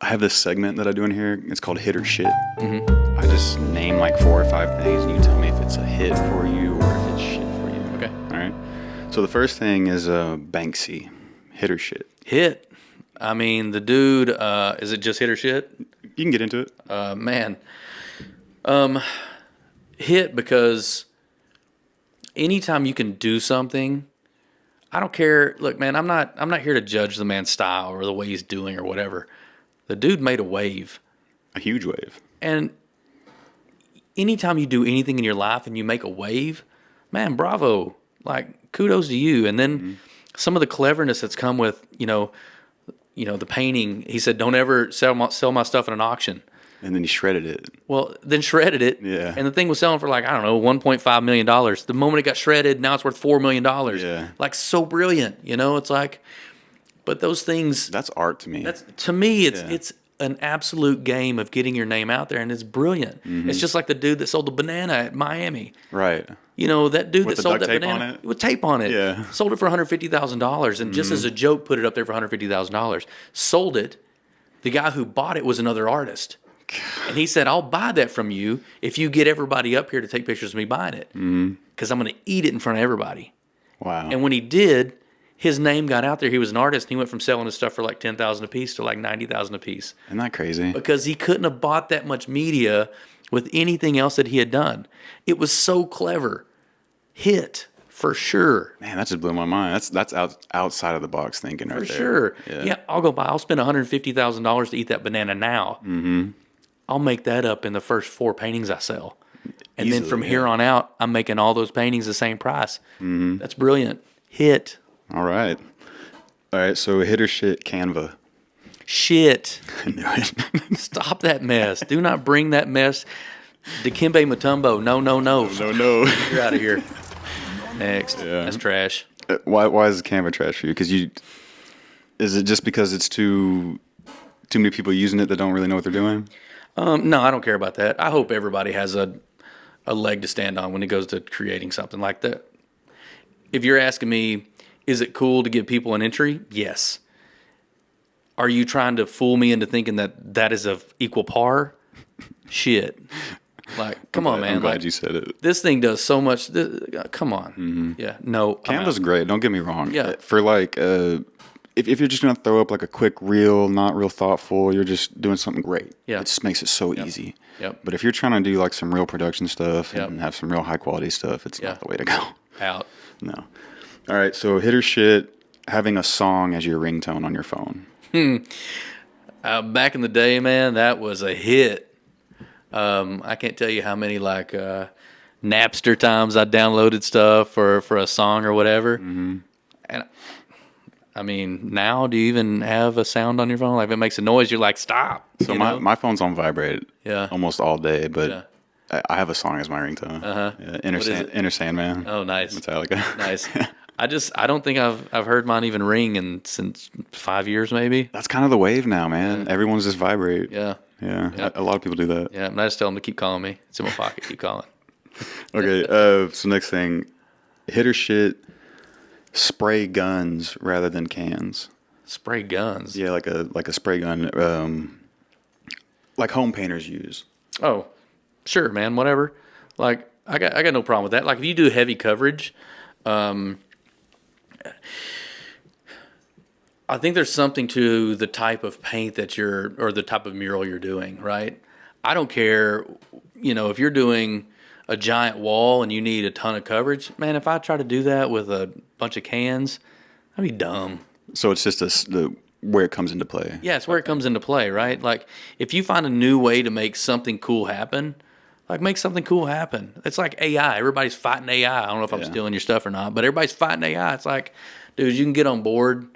have this segment that I do in here. It's called Hit or Shit. I just name like 4 or 5 things, and you tell me if it's a hit for you or if it's shit for you. Okay. All right. So the first thing is Banksy. Hit or shit? Hit. I mean, the dude, is it just hit or shit? You can get into it. Man. Hit because anytime you can do something, I don't care. Look, man, I'm not here to judge the man's style or the way he's doing or whatever. The dude made a wave. A huge wave. And anytime you do anything in your life and you make a wave, man, bravo. Like, kudos to you. And then some of the cleverness that's come with, the painting. He said, don't ever sell my stuff at an auction. And then he shredded it. Well, then shredded it. Yeah. And the thing was selling for like, I don't know, $1.5 million. The moment it got shredded, now it's worth $4 million. Yeah. Like, so brilliant. It's like, but those things. That's art to me. To me, it's an absolute game of getting your name out there, and it's brilliant. It's just like the dude that sold the banana at Miami. Right. That dude With that the sold duct that tape banana on it? with tape on it. Yeah. Sold it for $150,000, and just as a joke, put it up there for $150,000. Sold it. The guy who bought it was another artist. And he said, I'll buy that from you if you get everybody up here to take pictures of me buying it. Because I'm going to eat it in front of everybody. Wow. And when he did, his name got out there. He was an artist, and he went from selling his stuff for like $10,000 a piece to like $90,000 a piece. Isn't that crazy? Because he couldn't have bought that much media with anything else that he had done. It was so clever. Hit, for sure. Man, that just blew my mind. That's outside of the box thinking right For there. sure. Yeah. Yeah, I'll spend $150,000 to eat that banana now. I'll make that up in the first 4 paintings I sell. And then Easily, from here yeah. on out, I'm making all those paintings the same price. That's brilliant. Hit. All right. So hit or shit, Canva. Shit. I knew it. Stop that mess. Do not bring that mess. Dikembe Mutombo. No. No. You're out of here. Next. Yeah. That's trash. Why is Canva trash for you? Is it just because it's too many people using it that don't really know what they're doing? No, I don't care about that. I hope everybody has a leg to stand on when it goes to creating something like that. If you're asking me, is it cool to give people an entry? Yes. Are you trying to fool me into thinking that is of equal par? Shit. Like, come on, man. I'm glad you said it. This thing does so much. Come on. Yeah. No. Canva's great. Don't get me wrong. Yeah. For like, if you're just gonna throw up like a quick reel, not real thoughtful, you're just doing something great. Yeah. It just makes it so easy. Yep. But if you're trying to do like some real production stuff Yep. and have some real high quality stuff, it's not the way to go. Out. No. All right. So hit or shit, having a song as your ringtone on your phone. Back in the day, man, that was a hit. I can't tell you how many like Napster times I downloaded stuff for a song or whatever. And I mean, now do you even have a sound on your phone? Like if it makes a noise, you're like, stop. So my phone's on vibrate almost all day, but Yeah. I have a song as my ringtone. Yeah, Inner Sandman. Oh, nice. Metallica. Nice. I don't think I've heard mine even ring since 5 years maybe. That's kind of the wave now, man. Everyone's just vibrate. Yeah. Yeah. A lot of people do that. Yeah. And I just tell them to keep calling me. It's in my pocket. Keep calling. Okay. So next thing, hit or shit, spray guns rather than cans. Spray guns. Yeah, like a spray gun, like home painters use. Oh, sure, man. Whatever. Like I got no problem with that. Like if you do heavy coverage, I think there's something to the type of paint or the type of mural you're doing, right? I don't care, if you're doing a giant wall and you need a ton of coverage, man, if I try to do that with a bunch of cans, that'd be dumb. So it's just where it comes into play. Yeah, it's where it comes into play, right? Like if you find a new way to make something cool happen, like make something cool happen. It's like AI. Everybody's fighting AI. I don't know if I'm stealing your stuff or not, but everybody's fighting AI. It's like, dude, you can get on board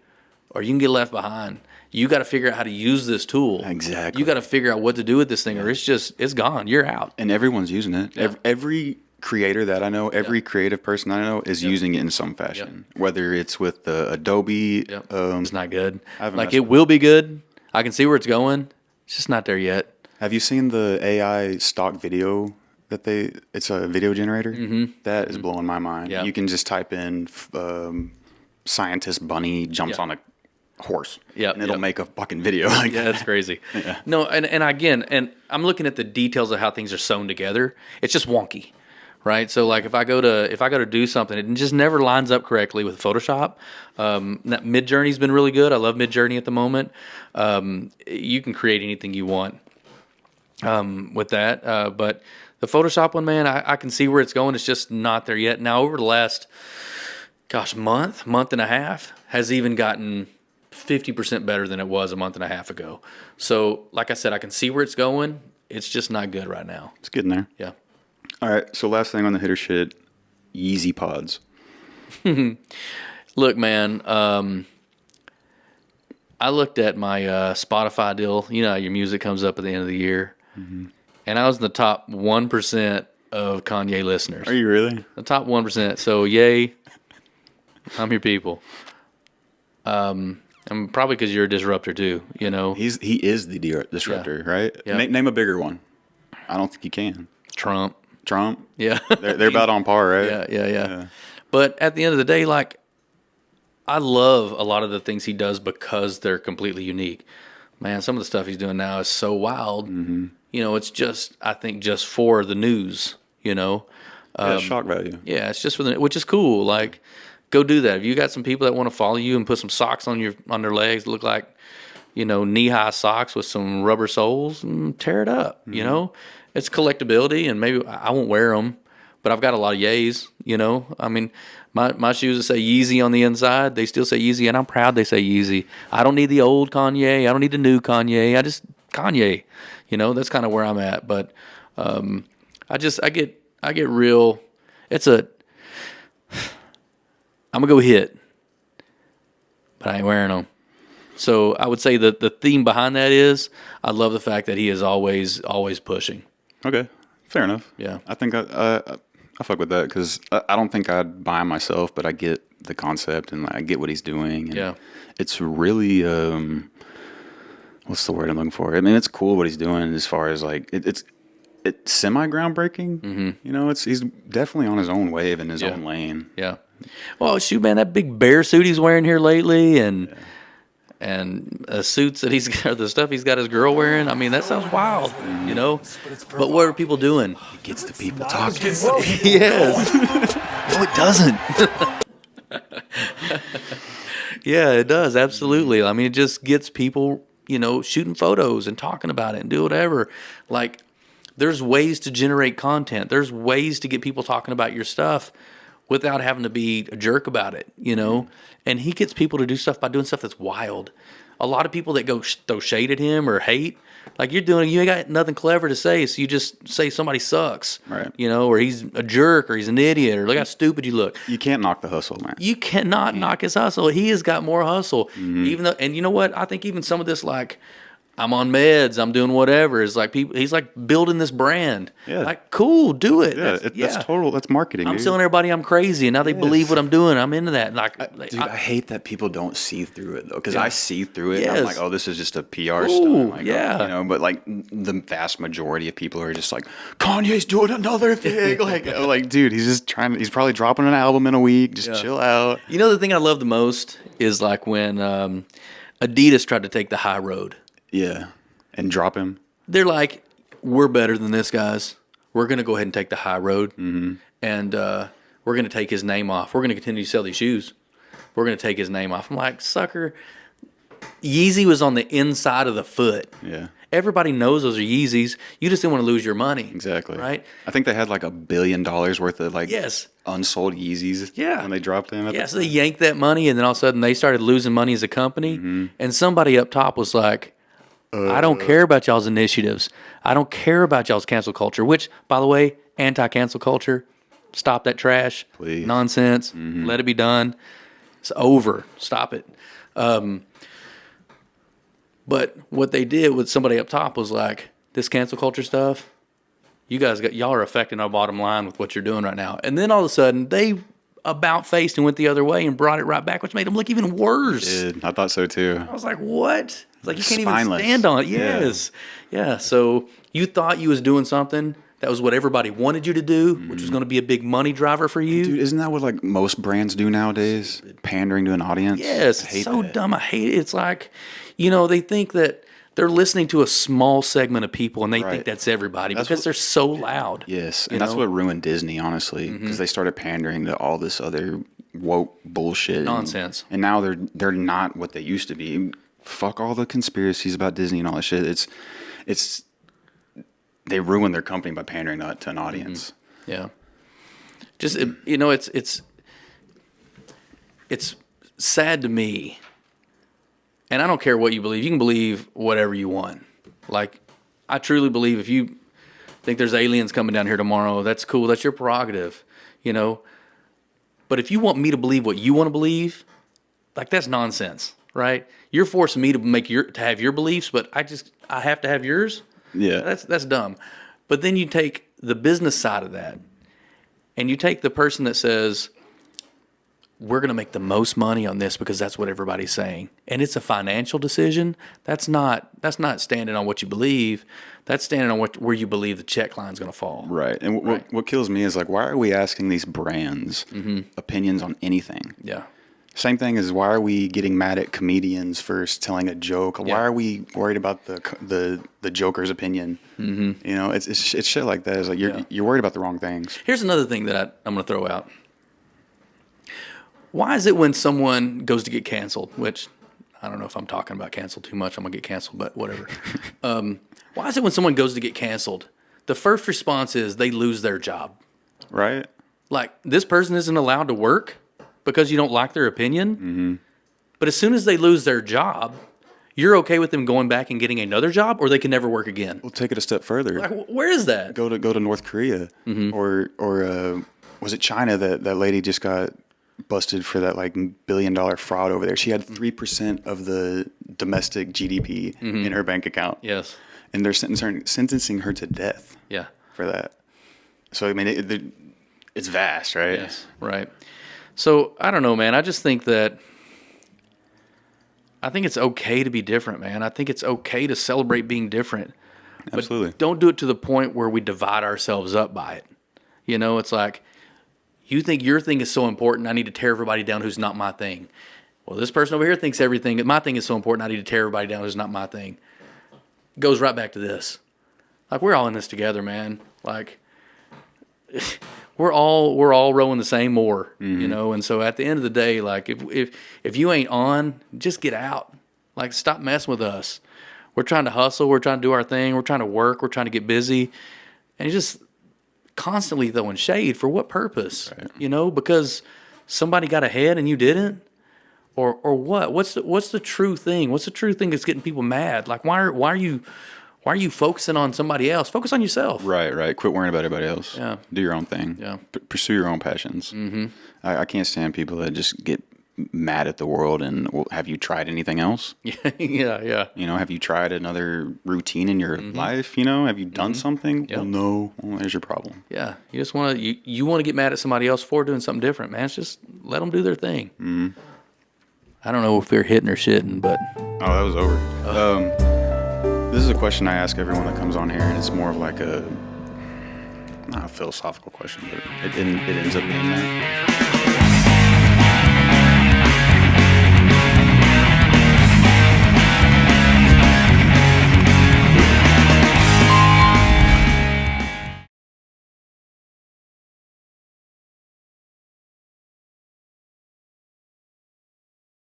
or you can get left behind. You got to figure out how to use this tool. Exactly. You got to figure out what to do with this thing or it's gone. You're out. And everyone's using it. Yeah. Every creator that I know, every creative person I know is using it in some fashion. Whether it's with the Adobe. It's not good. haven't Like messed it will be good. I can see where it's going. It's just not there yet. Have you seen the AI stock video it's a video generator? That is blowing my mind. Yeah. You can just type in scientist bunny jumps on a horse. Yeah, and it'll make a fucking video. Like Yeah, that's crazy. Yeah. No, and again, and I'm looking at the details of how things are sewn together. It's just wonky, right? So like if I go to do something, it just never lines up correctly with Photoshop. That Midjourney's been really good. I love Midjourney at the moment. You can create anything you want with that, but the Photoshop one, man, I can see where it's going. It's just not there yet. Now over the last, month and a half, has even gotten 50% better than it was a month and a half ago. So, like I said, I can see where it's going. It's just not good right now. it's getting there. Yeah. All right. So last thing on the hitter shit, Yeezy pods. Look, man, I looked at my Spotify deal. You know how your music comes up at the end of the year. And I was in the top 1% of Kanye listeners. Are you really? The top 1%. So, yay. I'm your people. And probably because you're a disruptor too, you know. He is the disruptor, right? Yeah. Name a bigger one. I don't think you can. Trump. Yeah. They're about on par, right? Yeah. But at the end of the day, like, I love a lot of the things he does because they're completely unique. Man, some of the stuff he's doing now is so wild. You know, it's just, I think, just for the news, you know. Yeah, shock value. Yeah, it's just for the, which is cool. Like, go do that. If you got some people that want to follow you and put some socks on their legs that look like, you know, knee-high socks with some rubber soles, tear it up, you know. It's collectability, and maybe I won't wear them, but I've got a lot of yays, you know. I mean, my shoes that say Yeezy on the inside, they still say Yeezy, and I'm proud they say Yeezy. I don't need the old Kanye. I don't need the new Kanye. I just Kanye, you know. That's kind of where I'm at. But I get real. I'm gonna go hit, but I ain't wearing them. So I would say that the theme behind that is I love the fact that he is always pushing. Okay, fair enough. Yeah. I think I fuck with that because I don't think I'd buy 'em myself, but I get the concept and I get what he's doing. And Yeah. it's really what's the word I'm looking for? I mean, it's cool what he's doing as far as like it's semi groundbreaking. You know, he's definitely on his own wave in his own lane. Yeah. Well, shoot, man, that big bear suit he's wearing here lately, and suits that the stuff he's got his girl wearing. I mean, that sounds wild, you know. But what are people doing? It gets the people talking. Yes. No, it doesn't. Yeah, it does. Absolutely. I mean, it just gets people, you know, shooting photos and talking about it and do whatever. Like, there's ways to generate content. There's ways to get people talking about your stuff without having to be a jerk about it, you know? And he gets people to do stuff by doing stuff that's wild. A lot of people that go throw shade at him or hate, like you ain't got nothing clever to say, so you just say somebody sucks, right? You know, or he's a jerk, or he's an idiot, or look how stupid you look. You can't knock the hustle, man. You cannot knock his hustle. He has got more hustle, even though. And you know what? I think even some of this, like, I'm on meds, I'm doing whatever, is like people. He's like building this brand. Yeah. Like, cool, do it. Yeah, that's total. That's marketing. I'm dude. telling everybody I'm crazy, and now they believe what I'm doing. I'm into that. Like, Dude, I hate that people don't see through it though, because I see through it. Yes. And I'm like, oh, this is just a PR Ooh, stunt. Like, yeah. you know, but like the vast majority of people are just like, Kanye's doing another thing. like, dude, he's just trying. He's probably dropping an album in a week. Just chill out. You know, the thing I love the most is like when Adidas tried to take the high road. Yeah, and drop him. They're like, we're better than this, guys. We're going to go ahead and take the high road, and we're going to take his name off. We're going to continue to sell these shoes. We're going to take his name off. I'm like, sucker. Yeezy was on the inside of the foot. Yeah. Everybody knows those are Yeezys. You just didn't want to lose your money. Exactly. Right? I think they had like $1 billion worth of like Yes. unsold Yeezys. Yeah. When they dropped them. Yeah, so they yanked that money, and then all of a sudden they started losing money as a company. And somebody up top was like, I don't care about y'all's initiatives. I don't care about y'all's cancel culture, which, by the way, anti-cancel culture. Stop that trash. Please. Nonsense. Let it be done. It's over. Stop it. But what they did with somebody up top was like, this cancel culture stuff, y'all are affecting our bottom line with what you're doing right now. And then all of a sudden, they about faced and went the other way and brought it right back, which made them look even worse. Dude, I thought so too. I was like, what? It's like you can't Spineless. even stand on it. Yes. Yeah. So you thought you was doing something That was what everybody wanted you to do, which was going to be a big money driver for you. Dude, isn't that what like most brands do nowadays? Pandering to an audience. Yes, it's so dumb. I hate it. It's like, they think that they're listening to a small segment of people, and they think that's everybody because they're so loud. Yes, and that's what ruined Disney, honestly, because they started pandering to all this other woke bullshit, nonsense, and now they're not what they used to be. Fuck all the conspiracies about Disney and all that shit. It's they ruined their company by pandering to an audience. Yeah, just it's sad to me, and I don't care what you believe. You can believe whatever you want. Like, I truly believe if you think there's aliens coming down here tomorrow, that's cool. That's your prerogative, But if you want me to believe what you want to believe, like, that's nonsense, right? You're forcing me to have your beliefs, but I have to have yours. Yeah, that's dumb. But then you take the business side of that, and you take the person that says, we're going to make the most money on this because that's what everybody's saying, and it's a financial decision. That's not standing on what you believe. That's standing on where you believe the check line's going to fall. Right. And what kills me is, like, why are we asking these brands opinions on anything? Yeah. Same thing as, why are we getting mad at comedians for telling a joke? Yeah. Why are we worried about the joker's opinion? It's shit like that. It's like you're worried about the wrong things. Here's another thing that I'm going to throw out. Why is it when someone goes to get canceled, which I don't know if I'm talking about canceled too much, I'm going to get canceled, but whatever. Why is it when someone goes to get canceled, the first response is they lose their job? Right. Like, this person isn't allowed to work because you don't like their opinion. But as soon as they lose their job, you're okay with them going back and getting another job, or they can never work again? We'll take it a step further. Like, where is that? Go to North Korea, or was it China that lady just got busted for that like $1 billion fraud over there? She had 3% of the domestic GDP in her bank account. Yes, and they're sentencing her to death. Yeah, for that. So I mean, it's vast, right? Yes, right. So I don't know, man. I just think that it's okay to be different, man. I think it's okay to celebrate being different. Absolutely. But don't do it to the point where we divide ourselves up by it. It's like, you think your thing is so important, I need to tear everybody down who's not my thing. Well, this person over here thinks my thing is so important, I need to tear everybody down who's not my thing. Goes right back to this. Like, we're all in this together, man. Like, we're all rowing the same oar, And so at the end of the day, like, if you ain't on, just get out. Like, stop messing with us. We're trying to hustle. We're trying to do our thing. We're trying to work. We're trying to get busy, and you're just constantly throwing shade for what purpose? Right. Because somebody got ahead and you didn't, or what? What's the true thing? What's the true thing that's getting people mad? Like, why are you focusing on somebody else? Focus on yourself. Right. Quit worrying about everybody else. Yeah. Do your own thing. Yeah. Pursue your own passions. I can't stand people that just get mad at the world and, well, have you tried anything else? Yeah. Have you tried another routine in your life? Have you done something? Yep. Well, no. Well, there's your problem. Yeah. You just want to you want to get mad at somebody else for doing something different, man. It's just let them do their thing. I don't know if they're hitting or shitting, but that was over. This is a question I ask everyone that comes on here, and it's more of like not a philosophical question, but it ends up being that.